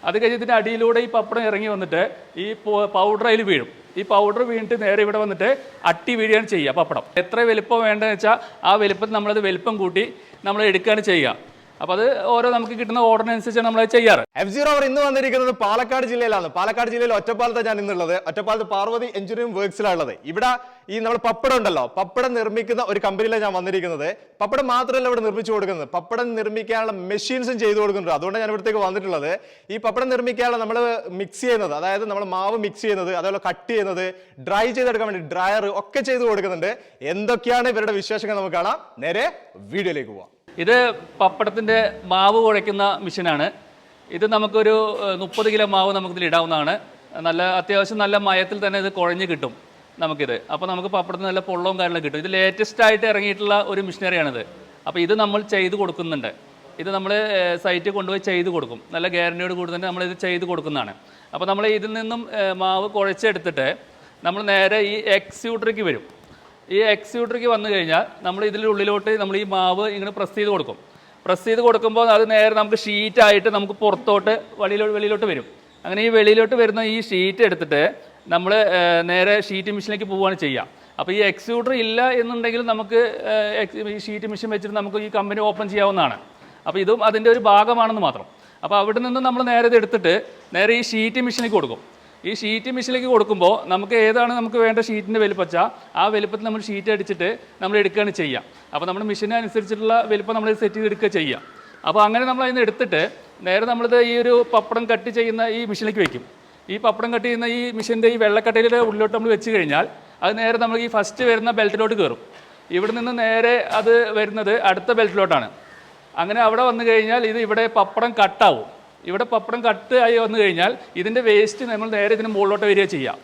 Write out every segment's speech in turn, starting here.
അത് കഴിഞ്ഞിട്ട് അടിയിലൂടെ ഈ പപ്പടം ഇറങ്ങി വന്നിട്ട് ഈ പൗഡർ അതിൽ വീഴും. ഈ പൗഡർ വീണിട്ട് നേരെ ഇവിടെ വന്നിട്ട് അട്ടി വീഴുകയാണ് ചെയ്യുക പപ്പടം. എത്ര വലിപ്പം വേണ്ടതെന്ന് വെച്ചാൽ ആ വലിപ്പത്തിൽ നമ്മളത് വലിപ്പം കൂട്ടി നമ്മൾ എടുക്കുകയാണ് ചെയ്യുക. അപ്പോൾ അത് ഓരോ നമുക്ക് കിട്ടുന്ന ഓർഡറിനനുസരിച്ചാണ് നമ്മൾ ചെയ്യാറ്. ROVER ഇന്ന് വന്നിരിക്കുന്നത് പാലക്കാട് ജില്ലയിലാണ്. പാലക്കാട് ജില്ലയിൽ ഒറ്റപ്പാലത്താണ് ഞാൻ ഇന്നുള്ളത്. ഒറ്റപ്പാലത്ത് പാർവതി എഞ്ചിനീയറിംഗ് വർക്ക്സിലാണുള്ളത്. ഇവിടെ ഈ നമ്മൾ പപ്പടം ഉണ്ടല്ലോ, പപ്പടം നിർമ്മിക്കുന്ന ഒരു കമ്പനിയിലാണ് ഞാൻ വന്നിരിക്കുന്നത്. പപ്പടം മാത്രമല്ല ഇവിടെ നിർമ്മിച്ചു കൊടുക്കുന്നത്, പപ്പടം നിർമ്മിക്കാനുള്ള മെഷീൻസും ചെയ്തു കൊടുക്കുന്നുണ്ട്. അതുകൊണ്ടാണ് ഞാൻ ഇവിടത്തേക്ക് വന്നിട്ടുള്ളത്. ഈ പപ്പടം നിർമ്മിക്കാനുള്ള നമ്മൾ മിക്സ് ചെയ്യുന്നത്, അതായത് നമ്മൾ മാവ് മിക്സ് ചെയ്യുന്നത്, അതേപോലെ കട്ട് ചെയ്യുന്നത്, ഡ്രൈ ചെയ്തെടുക്കാൻ വേണ്ടി ഡ്രയർ ഒക്കെ ചെയ്തു കൊടുക്കുന്നുണ്ട്. എന്തൊക്കെയാണ് ഇവരുടെ വിശേഷങ്ങൾ നമുക്ക് കാണാം. നേരെ വീഡിയോയിലേക്ക് പോവാം. ഇത് പപ്പടത്തിൻ്റെ മാവ് കുഴയ്ക്കുന്ന മെഷീനാണ്. ഇത് നമുക്കൊരു 30 കിലോ മാവ് നമുക്കിതിൽ ഇടാവുന്നതാണ്. അത്യാവശ്യം നല്ല മയത്തിൽ തന്നെ ഇത് കുഴഞ്ഞ് കിട്ടും നമുക്കിത്. അപ്പോൾ നമുക്ക് പപ്പടത്തിന് നല്ല പൊള്ളവും കാര്യങ്ങളും കിട്ടും. ഇത് ലേറ്റസ്റ്റ് ആയിട്ട് ഇറങ്ങിയിട്ടുള്ള ഒരു മെഷീനറിയാണിത്. അപ്പോൾ ഇത് നമ്മൾ ചെയ്ത് കൊടുക്കുന്നുണ്ട്. ഇത് നമ്മൾ സൈറ്റിൽ കൊണ്ടുപോയി ചെയ്ത് കൊടുക്കും. നല്ല ഗ്യാരണ്ടിയോട് കൂടി തന്നെ നമ്മളിത് ചെയ്ത് കൊടുക്കുന്നതാണ്. അപ്പോൾ നമ്മൾ ഇതിൽ നിന്നും മാവ് കുഴച്ചെടുത്തിട്ട് നമ്മൾ നേരെ ഈ എക്സ്യൂട്ടറിക്ക് വരും. ഈ എക്സ്യൂട്ടറിക്ക് വന്നു കഴിഞ്ഞാൽ നമ്മൾ ഇതിൻ്റെ ഉള്ളിലോട്ട് നമ്മൾ ഈ മാവ് ഇങ്ങനെ പ്രസ് ചെയ്ത് കൊടുക്കും. പ്രസ് ചെയ്ത് കൊടുക്കുമ്പോൾ അത് നേരെ നമുക്ക് ഷീറ്റായിട്ട് നമുക്ക് പുറത്തോട്ട് വെളിയിലോട്ട് വരും. അങ്ങനെ ഈ വെളിയിലോട്ട് വരുന്ന ഈ ഷീറ്റ് എടുത്തിട്ട് നമ്മൾ നേരെ ഷീറ്റ് മെഷീനിലേക്ക് പോവുകയാണ് ചെയ്യുക. അപ്പോൾ ഈ എക്സ്യൂട്ടർ ഇല്ല എന്നുണ്ടെങ്കിൽ നമുക്ക് ഈ ഷീറ്റ് മെഷീൻ വെച്ചിട്ട് നമുക്ക് ഈ കമ്പനി ഓപ്പൺ ചെയ്യാവുന്നതാണ്. അപ്പോൾ ഇതും അതിൻ്റെ ഒരു ഭാഗമാണെന്ന് മാത്രം. അപ്പോൾ അവിടെ നിന്ന് നമ്മൾ നേരെ ഇത് എടുത്തിട്ട് നേരെ ഈ ഷീറ്റ് മെഷീനിലേക്ക് കൊടുക്കും. ഈ ഷീറ്റ് മെഷീനിലേക്ക് കൊടുക്കുമ്പോൾ നമുക്ക് ഏതാണ് നമുക്ക് വേണ്ട ഷീറ്റിൻ്റെ വലിപ്പച്ചാൽ ആ വലിപ്പത്തിൽ നമ്മൾ ഷീറ്റ് അടിച്ചിട്ട് നമ്മൾ എടുക്കുകയാണ് ചെയ്യുക. അപ്പോൾ നമ്മുടെ മെഷീന് അനുസരിച്ചിട്ടുള്ള വലിപ്പം നമ്മൾ സെറ്റ് ചെയ്തെടുക്കുക ചെയ്യുക. അപ്പോൾ അങ്ങനെ നമ്മൾ അതിന് എടുത്തിട്ട് നേരെ നമ്മളിത് ഈ ഒരു പപ്പടം കട്ട് ചെയ്യുന്ന ഈ മെഷീനിലേക്ക് വെക്കും. ഈ പപ്പടം കട്ട് ചെയ്യുന്ന ഈ മെഷീൻ്റെ ഈ വെള്ളക്കട്ടയിലെ ഉള്ളിലോട്ട് നമ്മൾ വെച്ച് കഴിഞ്ഞാൽ അത് നേരെ നമ്മൾ ഈ ഫസ്റ്റ് വരുന്ന ബെൽറ്റിലോട്ട് കയറും. ഇവിടെ നിന്ന് നേരെ അത് വരുന്നത് അടുത്ത ബെൽറ്റിലോട്ടാണ്. അങ്ങനെ അവിടെ വന്നു കഴിഞ്ഞാൽ ഇവിടെ പപ്പടം കട്ടാവും. ഇവിടെ പപ്പടം കട്ട് ആയി വന്നു കഴിഞ്ഞാൽ ഇതിൻ്റെ വേസ്റ്റ് നമ്മൾ നേരെ ഇതിന് മുകളിലോട്ട് വരിക ചെയ്യാം.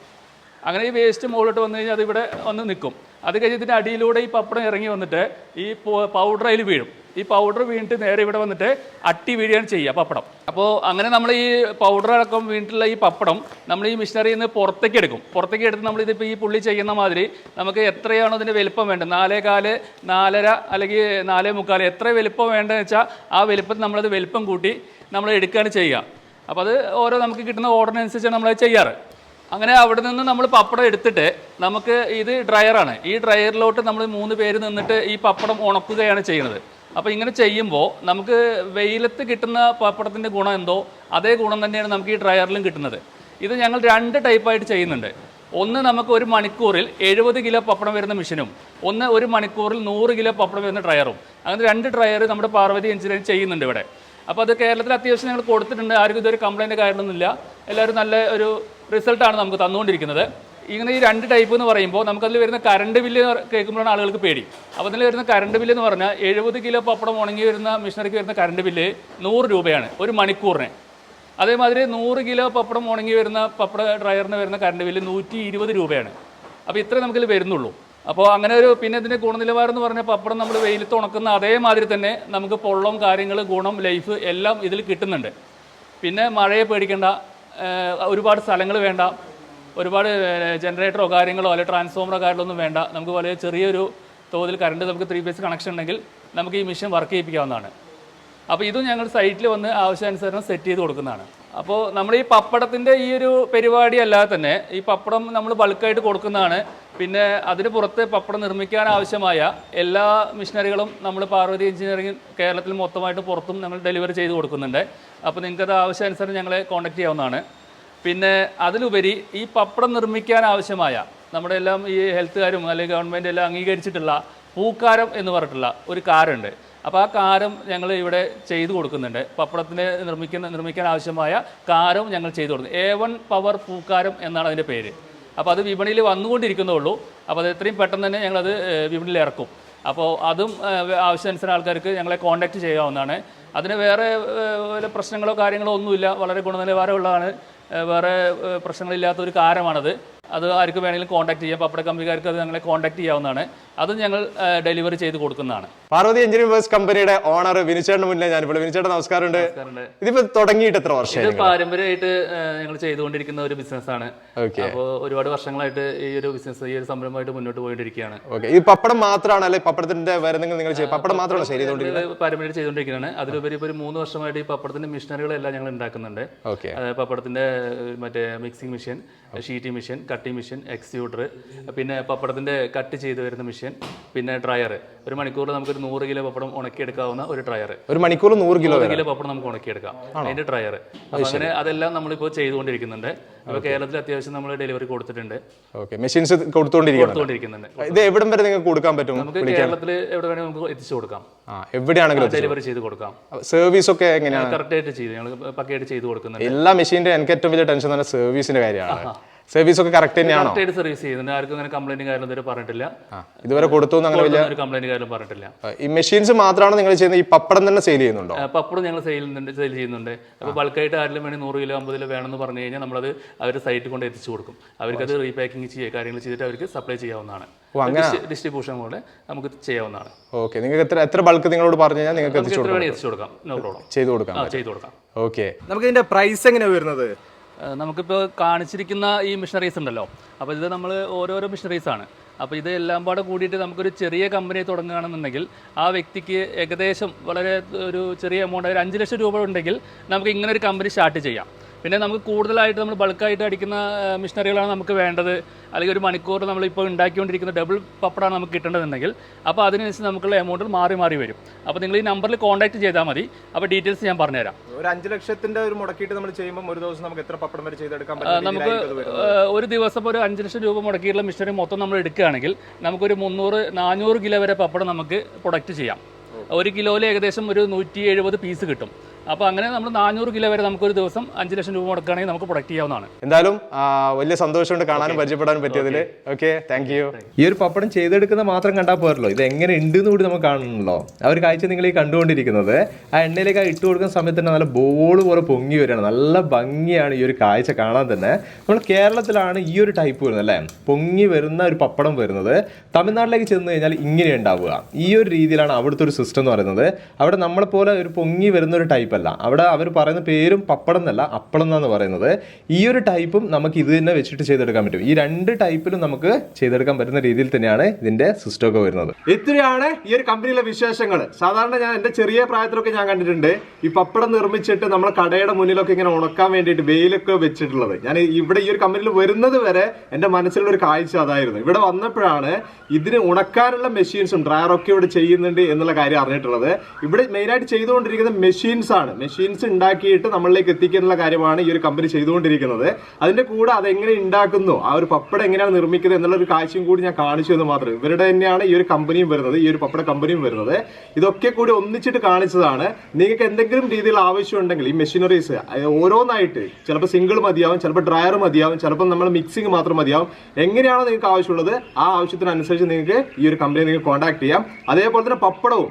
അങ്ങനെ ഈ വേസ്റ്റ് മുകളിലോട്ട് വന്നു കഴിഞ്ഞാൽ അതിവിടെ വന്ന് നിൽക്കും. അത് കഴിഞ്ഞ് ഇതിൻ്റെ അടിയിലൂടെ ഈ പപ്പടം ഇറങ്ങി വന്നിട്ട് ഈ പൗഡർ അതിൽ വീഴും. ഈ പൗഡർ വീണിട്ട് നേരെ ഇവിടെ വന്നിട്ട് അട്ടി വീഴുകയാണ് ചെയ്യുക പപ്പടം. അപ്പോൾ അങ്ങനെ നമ്മൾ ഈ പൗഡർ അടക്കം വീണിട്ടുള്ള ഈ പപ്പടം നമ്മൾ ഈ മെഷീനറിയിൽ നിന്ന് പുറത്തേക്ക് എടുക്കും. പുറത്തേക്ക് എടുത്ത് നമ്മളിതിപ്പോൾ ഈ പുള്ളി ചെയ്യുന്ന മാതിരി നമുക്ക് എത്രയാണോ അതിൻ്റെ വലിപ്പം വേണ്ടത്, 4.4, 4.5 അല്ലെങ്കിൽ 4.75 എത്ര വലിപ്പം വേണ്ടതെന്ന് വെച്ചാൽ ആ വലിപ്പത്തിൽ നമ്മളത് വലിപ്പം കൂട്ടി നമ്മൾ എടുക്കുകയാണ് ചെയ്യുക. അപ്പോൾ അത് ഓരോ നമുക്ക് കിട്ടുന്ന ഓർഡറിനനുസരിച്ചാണ് നമ്മളത് ചെയ്യാറ്. അങ്ങനെ അവിടെ നിന്ന് നമ്മൾ പപ്പടം എടുത്തിട്ട് നമുക്ക് ഇത് ഡ്രയറാണ്. ഈ ഡ്രയറിലോട്ട് നമ്മൾ 3 പേര് നിന്നിട്ട് ഈ പപ്പടം ഉണക്കുകയാണ് ചെയ്യുന്നത്. അപ്പോൾ ഇങ്ങനെ ചെയ്യുമ്പോൾ നമുക്ക് വെയിലത്ത് കിട്ടുന്ന പപ്പടത്തിൻ്റെ ഗുണം എന്തോ അതേ ഗുണം തന്നെയാണ് നമുക്ക് ഈ ഡ്രയറിലും കിട്ടുന്നത്. ഇത് ഞങ്ങൾ 2 ടൈപ്പായിട്ട് ചെയ്യുന്നുണ്ട്. ഒന്ന് നമുക്ക് 1 മണിക്കൂറിൽ 70 കിലോ പപ്പടം വരുന്ന മെഷീനും, ഒന്ന് 1 മണിക്കൂറിൽ 100 കിലോ പപ്പടം വരുന്ന ഡ്രയറും. അങ്ങനെ 2 ഡ്രയർ നമ്മുടെ പാർവതി എഞ്ചിനീയറിംഗ് ചെയ്യുന്നുണ്ട് ഇവിടെ. അപ്പോൾ അത് കേരളത്തിൽ അത്യാവശ്യം ഞങ്ങൾ കൊടുത്തിട്ടുണ്ട്. ആർക്കും ഇതൊരു കംപ്ലൈൻറ്റ് കാര്യമൊന്നുമില്ല. എല്ലാവരും നല്ല ഒരു റിസൾട്ടാണ് നമുക്ക് തന്നുകൊണ്ടിരിക്കുന്നത്. ഇങ്ങനെ ഈ 2 ടൈപ്പ് എന്ന് പറയുമ്പോൾ നമുക്കതിൽ വരുന്ന കറണ്ട് ബില്ല് കേൾക്കുമ്പോഴാണ് ആളുകൾക്ക് പേടി. അപ്പോൾ അതിൽ വരുന്ന കറണ്ട് ബില്ല് എന്ന് പറഞ്ഞാൽ 70 കിലോ പപ്പടം ഉണങ്ങി വരുന്ന മെഷീനറിക്ക് വരുന്ന കറണ്ട് ബില്ല് 100 രൂപയാണ് 1 മണിക്കൂറിന്. അതേമാതിരി 100 കിലോ പപ്പടം ഉണങ്ങി വരുന്ന പപ്പട ഡ്രയറിന് വരുന്ന കറണ്ട് ബില്ല് 120 രൂപയാണ്. അപ്പോൾ ഇത്രേ നമുക്കിൽ വരുന്നുള്ളൂ. അപ്പോൾ അങ്ങനെ പിന്നെ ഇതിൻ്റെ ഗുണനിലവാരം എന്ന് പറഞ്ഞാൽ പപ്പടം നമ്മൾ വെയിലത്ത് ഉണക്കുന്ന അതേമാതിരി തന്നെ നമുക്ക് പൊള്ളം കാര്യങ്ങൾ ഗുണം ലൈഫ് എല്ലാം ഇതിൽ കിട്ടുന്നുണ്ട്. പിന്നെ മഴയെ പേടിക്കേണ്ട, ഒരുപാട് സ്ഥലങ്ങൾ വേണ്ട, ഒരുപാട് ജനറേറ്ററോ കാര്യങ്ങളോ അല്ലെങ്കിൽ ട്രാൻസ്ഫോമറോ കാര്യങ്ങളൊന്നും വേണ്ട. നമുക്ക് വളരെ ചെറിയൊരു തോതിൽ കറണ്ട് നമുക്ക് 3 ഫേസ് കണക്ഷൻ ഉണ്ടെങ്കിൽ നമുക്ക് ഈ മെഷീൻ വർക്ക് ചെയ്യിപ്പിക്കാവുന്നതാണ്. അപ്പോൾ ഇതും ഞങ്ങൾ സൈറ്റിൽ വന്ന് ആവശ്യാനുസരണം സെറ്റ് ചെയ്ത് കൊടുക്കുന്നതാണ്. അപ്പോൾ നമ്മൾ ഈ പപ്പടത്തിൻ്റെ ഈ ഒരു പരിപാടി അല്ലാതെ തന്നെ ഈ പപ്പടം നമ്മൾ ബൾക്കായിട്ട് കൊടുക്കുന്നതാണ്. പിന്നെ അതിന് പുറത്ത് പപ്പടം നിർമ്മിക്കാൻ ആവശ്യമായ എല്ലാ മെഷീനറികളും നമ്മൾ പാർവതി എഞ്ചിനീയറിംഗ് കേരളത്തിൽ മൊത്തമായിട്ട് പുറത്തും നമ്മൾ ഡെലിവറി ചെയ്ത് കൊടുക്കുന്നുണ്ട്. അപ്പോൾ നിങ്ങൾക്കത് ആവശ്യാനുസരണം ഞങ്ങളെ കോൺടാക്ട് ചെയ്യാവുന്നതാണ്. പിന്നെ അതിലുപരി ഈ പപ്പടം നിർമ്മിക്കാൻ ആവശ്യമായ നമ്മുടെ എല്ലാം ഈ ഹെൽത്തുകാരും അല്ലെങ്കിൽ ഗവൺമെൻറ് എല്ലാം അംഗീകരിച്ചിട്ടുള്ള പൂക്കാരം എന്ന് പറഞ്ഞിട്ടുള്ള ഒരു കാരുണ്ട്. അപ്പോൾ ആ കാരം ഞങ്ങൾ ഇവിടെ ചെയ്തു കൊടുക്കുന്നുണ്ട്. പപ്പടത്തിന് നിർമ്മിക്കാൻ ആവശ്യമായ കാരം ഞങ്ങൾ ചെയ്തു കൊടുക്കുന്നു. A1 പവർ പൂക്കാരം എന്നാണ് അതിൻ്റെ പേര്. അപ്പോൾ അത് വിപണിയിൽ വന്നുകൊണ്ടിരിക്കുന്നുള്ളൂ. അപ്പോൾ അത് എത്രയും പെട്ടെന്ന് തന്നെ ഞങ്ങളത് വിപണിയിൽ ഇറക്കും. അപ്പോൾ അതും ആവശ്യാനുസരണം ആൾക്കാർക്ക് ഞങ്ങളെ കോൺടാക്റ്റ് ചെയ്യാവുന്നതാണ്. അതിന് വേറെ പ്രശ്നങ്ങളോ കാര്യങ്ങളോ ഒന്നുമില്ല. വളരെ ഗുണനിലവാരമുള്ളതാണ്. വേറെ പ്രശ്നങ്ങളില്ലാത്തൊരു കാരമാണത്. അത് ആർക്ക് വേണമെങ്കിലും കോൺടാക്ട് ചെയ്യാം. പപ്പട കമ്പനിക്കാർക്ക് അത് ഞങ്ങളെ കോൺടാക്ട് ചെയ്യാവുന്നതാണ്. അത് ഞങ്ങൾ ഡെലിവറി ചെയ്ത് കൊടുക്കുന്നതാണ്. പാർവതി എഞ്ചിനീയറിംഗ് വർക്ക്സ് കമ്പനിയുടെ ഓണർ വിനിച്ചേട്ടന് മുന്നിൽ ഞാനിപ്പോൾ. വിനിച്ചേട്ടൻ നമസ്കാരമുണ്ട്. ഇതിപ്പോ തുടങ്ങിയിട്ട് എത്ര വർഷം? ഇത് പാരമ്പര്യമായിട്ട് ഞങ്ങൾ ചെയ്തുകൊണ്ടിരിക്കുന്ന ഒരു ബിസിനസ്സാണ്. അപ്പോൾ ഒരുപാട് വർഷങ്ങളായിട്ട് ഈ ഒരു ബിസിനസ്, ഈ ഒരു സംരംഭമായിട്ട് മുന്നോട്ട് പോയിട്ടിരിക്കുകയാണ്. ഈ പപ്പടം മാത്രമാണ് അല്ലെ? പപ്പടത്തിന്റെ വേറെ നിങ്ങൾ പപ്പടം മാത്രമാണ് പാരമ്പര്യമായിട്ട് ചെയ്തുകൊണ്ടിരിക്കുകയാണ്. അതിലുപരി ഇപ്പോൾ ഒരു 3 വർഷമായിട്ട് ഈ പപ്പടത്തിന്റെ മെഷീനറികളെല്ലാം ഞങ്ങൾ ഉണ്ടാക്കുന്നുണ്ട്. പപ്പടത്തിന്റെ മറ്റേ mixing machine, sheeting machine, cutting machine, extruder, പിന്നെ പപ്പടത്തിന്റെ കട്ട് ചെയ്ത് വരുന്ന മെഷീൻ, പിന്നെ ഡ്രയർ. ഒരു മണിക്കൂറിൽ നമുക്കൊരു 100 കിലോ പപ്പടം ഉണക്കിയെടുക്കാവുന്ന ഒരു ഡ്രയർ. ഒരു മണിക്കൂർ 100 കിലോ പപ്പടം നമുക്ക് ഉണക്കിയെടുക്കാം. അതിന്റെ ഡ്രയർ. അങ്ങനെ അതെല്ലാം നമ്മളിപ്പോൾ ചെയ്തുകൊണ്ടിരിക്കുന്നുണ്ട്. അപ്പോൾ കേരളത്തിൽ അത്യാവശ്യം നമ്മൾ ഡെലിവറി കൊടുത്തിട്ടുണ്ട്. മെഷീൻസ് കൊടുത്തുകൊണ്ടിരിക്കുന്നുണ്ട്. ഇത് എവിടം വരെ നിങ്ങൾക്ക് കൊടുക്കാൻ പറ്റും? നമുക്ക് കേരളത്തിൽ എവിടെ വേണമെങ്കിൽ നമുക്ക് എത്തിച്ചു കൊടുക്കാം. എവിടെയാണെങ്കിലും ഡെലിവറി ചെയ്ത് കൊടുക്കാം. സർവീസ് ഒക്കെ എങ്ങനെയാണ്? കറക്റ്റ് ആയിട്ട് ചെയ്ത് ഞങ്ങൾ പക്കയായിട്ട് ചെയ്ത് കൊടുക്കുന്നുണ്ട്. എല്ലാ മെഷീന്റെ എനിക്ക് ഏറ്റവും വലിയ ടെൻഷൻ തന്നെ സർവീസിന്റെ കാര്യമാണ്. സർവീസ് ഒക്കെ കറക്റ്റ് തന്നെയാണോ? സർവീസ് ചെയ്യുന്നുണ്ട്. ആർക്കും അങ്ങനെ കംപ്ലൈന്റ് കാര്യം ഇതുവരെ പറഞ്ഞിട്ടില്ല. ഇതുവരെ കൊടുത്തു ഒരു കംപ്ലൈന്റ് കാര്യം പറഞ്ഞിട്ടില്ല. ഈ മെഷീൻസ് മാത്രമാണ് നിങ്ങൾ ചെയ്യുന്നത്? ഈ പപ്പടം തന്നെ സെയിൽ ചെയ്യുന്നുണ്ടോ? പപ്പടം ഞങ്ങൾ സെയിൽ ചെയ്യുന്നുണ്ട്. അപ്പോൾ ബൾക്കായിട്ട് ആരെങ്കിലും വേണമെങ്കിൽ 100 കിലോ 50 കിലോ വേണമെന്ന് പറഞ്ഞു കഴിഞ്ഞാൽ നമ്മളത് അവർ സൈറ്റിൽ കൊണ്ട് എത്തിച്ചു കൊടുക്കും. അവർക്കത് റീപാക്കിംഗ് ചെയ്യുക, കാര്യങ്ങൾ ചെയ്തിട്ട് അവർക്ക് സപ്ലൈ ചെയ്യാവുന്നതാണ്. ഡിസ്ട്രിബ്യൂഷൻ പോലെ നമുക്ക് ചെയ്യാവുന്നതാണ്. ഓക്കെ. നിങ്ങൾക്ക് എത്ര ബൾക്ക് നിങ്ങളോട് പറഞ്ഞു കഴിഞ്ഞാൽ നിങ്ങൾക്ക് എത്തിച്ചു കൊടുക്കാം. No problem. ചെയ്തു കൊടുക്കാം. ഓക്കെ. നമുക്ക് ഇതിന്റെ പ്രൈസ് എങ്ങനെയാണ് വരുന്നത്? നമുക്കിപ്പോൾ കാണിച്ചിരിക്കുന്ന ഈ മിഷനറീസ് ഉണ്ടല്ലോ, അപ്പോൾ ഇത് നമ്മൾ ഓരോരോ മിഷനറീസാണ്. അപ്പോൾ ഇത് എല്ലാം പാടെ കൂടിയിട്ട് നമുക്കൊരു ചെറിയ കമ്പനി തുടങ്ങുകയാണെന്നുണ്ടെങ്കിൽ ആ വ്യക്തിക്ക് ഏകദേശം വളരെ ഒരു ചെറിയ എമൗണ്ട്, ഒരു 5 ലക്ഷം രൂപ ഉണ്ടെങ്കിൽ നമുക്ക് ഇങ്ങനെ ഒരു കമ്പനി സ്റ്റാർട്ട് ചെയ്യാം. പിന്നെ നമുക്ക് കൂടുതലായിട്ട് നമ്മൾ ബൾക്കായിട്ട് അടിക്കുന്ന മിഷനറികളാണ് നമുക്ക് വേണ്ടത്, അല്ലെങ്കിൽ ഒരു മണിക്കൂർ നമ്മളിപ്പോൾ ഉണ്ടാക്കിക്കൊണ്ടിരിക്കുന്ന ഡബിൾ പപ്പടമാണ് നമുക്ക് കിട്ടേണ്ടതുണ്ടെങ്കിൽ അപ്പോൾ അതിനനുസരിച്ച് നമുക്കുള്ള എമൗണ്ട് മാറി വരും. അപ്പോൾ നിങ്ങൾ ഈ നമ്പറിൽ കോൺടാക്ട് ചെയ്താൽ മതി. അപ്പോൾ ഡീറ്റെയിൽസ് ഞാൻ പറഞ്ഞുതരാം. ഒരു 5 ലക്ഷത്തിന്റെ ഒരു മുടക്കിയിട്ട് നമ്മൾ ചെയ്യുമ്പോൾ ഒരു ദിവസം നമുക്ക് എത്ര പപ്പടം വരെ ചെയ്തെടുക്കാൻ പറ്റും? നമുക്ക് ഒരു ദിവസം ഒരു 5 ലക്ഷം രൂപ മുടക്കിയിട്ടുള്ള മിഷനറി മൊത്തം നമ്മൾ എടുക്കുകയാണെങ്കിൽ നമുക്കൊരു 300-400 കിലോ വരെ പപ്പടം നമുക്ക് പ്രൊഡക്റ്റ് ചെയ്യാം. 1 കിലോയിൽ ഏകദേശം ഒരു 170 പീസ് കിട്ടും. അപ്പോൾ അങ്ങനെ നമ്മൾ 400 കിലോ വരെ നമുക്കൊരു ദിവസം 5 ലക്ഷം രൂപ മുടക്കുകയാണെങ്കിൽ നമുക്ക് പ്രൊഡക്റ്റ് ചെയ്യാവുന്നതാണ്. എന്തായാലും വലിയ സന്തോഷമുണ്ട് കാണാനും പരിചയപ്പെടാനും പറ്റിയതിൽ. Okay, thank you. ഈ ഒരു പപ്പടം ചെയ്തെടുക്കുന്ന മാത്രം കണ്ടാൽ പോരല്ലോ, ഇത് എങ്ങനെ ഉണ്ട് എന്ന് കൂടി നമുക്ക് കാണണമല്ലോ. ആ ഒരു കാഴ്ച നിങ്ങൾ ഈ കണ്ടുകൊണ്ടിരിക്കുന്നത് ആ എണ്ണയിലേക്ക് ഇട്ട് കൊടുക്കുന്ന സമയത്ത് തന്നെ നല്ല ബോൾ പോലെ പൊങ്ങി വരികയാണ്. നല്ല ഭംഗിയാണ് ഈ ഒരു കാഴ്ച കാണാൻ തന്നെ. നമ്മൾ കേരളത്തിലാണ് ഈ ഒരു ടൈപ്പ് വരുന്നത് അല്ലേ, പൊങ്ങി വരുന്ന ഒരു പപ്പടം വരുന്നത്. തമിഴ്നാട്ടിലേക്ക് ചെന്ന് കഴിഞ്ഞാൽ ഇങ്ങനെ ഉണ്ടാവുക. ഈ ഒരു രീതിയിലാണ് അവിടുത്തെ ഒരു സിസ്റ്റം എന്ന് പറയുന്നത്. അവിടെ നമ്മളെപ്പോലെ ഒരു പൊങ്ങി വരുന്ന ഒരു ടൈപ്പ് അല്ല. അവിടെ അവർ പറയുന്ന പേരും പപ്പടം എന്നല്ല, അപ്പളം എന്നാണ് പറയുന്നത്. ഈ ഒരു ടൈപ്പും നമുക്ക് ഇത് തന്നെ വെച്ചിട്ട് ചെയ്തെടുക്കാൻ പറ്റും. ഈ 2 ടൈപ്പിലും നമുക്ക് ചെയ്തെടുക്കാൻ പറ്റുന്ന രീതിയിൽ തന്നെയാണ് ഇതിന്റെ സിസ്റ്റം ഒക്കെ വരുന്നത്. ഇത്രയാണ് ഈ ഒരു കമ്പനിയിലെ വിശേഷങ്ങൾ. സാധാരണ ഞാൻ എന്റെ ചെറിയ പ്രായത്തിലൊക്കെ ഞാൻ കണ്ടിട്ടുണ്ട് ഈ പപ്പടം നിർമ്മിച്ചിട്ട് നമ്മളെ കടയുടെ മുന്നിലൊക്കെ ഇങ്ങനെ ഉണക്കാൻ വേണ്ടിയിട്ട് വെയിലൊക്കെ വെച്ചിട്ടുള്ളത്. ഞാൻ ഇവിടെ ഈ ഒരു കമ്പനിയിൽ വരുന്നത് വരെ എന്റെ മനസ്സിലുള്ള ഒരു കാഴ്ച അതായിരുന്നു. ഇവിടെ വന്നപ്പോഴാണ് ഇതിന് ഉണക്കാനുള്ള മെഷീൻസും ഡ്രയറൊക്കെ ഇവിടെ ചെയ്യുന്നുണ്ട് എന്നുള്ള കാര്യം അറിഞ്ഞിട്ടുള്ളത്. ഇവിടെ മെയിനായിട്ട് ചെയ്തുകൊണ്ടിരിക്കുന്ന മെഷീൻസ് ഉണ്ടാക്കിയിട്ട് നമ്മളിലേക്ക് എത്തിക്കാനുള്ള കാര്യമാണ് ഈ ഒരു കമ്പനി ചെയ്തുകൊണ്ടിരിക്കുന്നത്. അതിന്റെ കൂടെ അതെങ്ങനെ ഉണ്ടാക്കുന്നു, ആ ഒരു പപ്പടം എങ്ങനെയാണ് നിർമ്മിക്കുന്നത് എന്നുള്ള ഒരു കാഴ്ചയും കൂടി ഞാൻ കാണിച്ചു എന്ന് മാത്രം. ഇവരുടെ തന്നെയാണ് ഈ ഒരു കമ്പനിയും വരുന്നത്, ഈ ഒരു പപ്പട കമ്പനിയും വരുന്നത്. ഇതൊക്കെ കൂടി ഒന്നിച്ചിട്ട് കാണിച്ചതാണ്. നിങ്ങൾക്ക് എന്തെങ്കിലും രീതിയിൽ ആവശ്യമുണ്ടെങ്കിൽ ഈ മെഷീനറീസ് ഓരോന്നായിട്ട് ചിലപ്പോൾ സിംഗിൾ മതിയാവും, ചിലപ്പോൾ ഡ്രയർ മതിയാവും, ചിലപ്പോൾ നമ്മൾ മിക്സിംഗ് മാത്രം മതിയാവും. എങ്ങനെയാണോ നിങ്ങൾക്ക് ആവശ്യമുള്ളത് ആ ആവശ്യത്തിനനുസരിച്ച് നിങ്ങൾക്ക് ഈ ഒരു കമ്പനിയെ നിങ്ങൾക്ക് കോൺടാക്ട് ചെയ്യാം. അതേപോലെ തന്നെ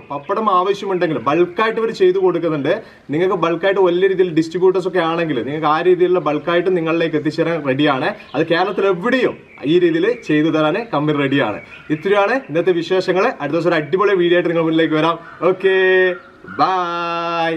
പപ്പടം ആവശ്യമുണ്ടെങ്കിൽ ബൾക്കായിട്ട് ഇവർ ചെയ്തു കൊടുക്കുന്നുണ്ട്. നിങ്ങൾക്ക് ബൾക്കായിട്ട് വലിയ രീതിയിൽ ഡിസ്ട്രിബ്യൂട്ടേഴ്സ് ഒക്കെ ആണെങ്കിൽ നിങ്ങൾക്ക് ആ രീതിയിലുള്ള ബൾക്കായിട്ട് നിങ്ങളിലേക്ക് എത്തിച്ചേരാൻ റെഡിയാണ്. അത് കേരളത്തിൽ എവിടെയും ഈ രീതിയിൽ ചെയ്തു തരാൻ കമ്പനി റെഡിയാണ്. ഇത്രയാണ് ഇന്നത്തെ വിശേഷങ്ങൾ. അടുത്ത ദിവസം ഒരു അടിപൊളി വീഡിയോ ആയിട്ട് നിങ്ങൾ മുന്നിലേക്ക് വരാം. Okay, by.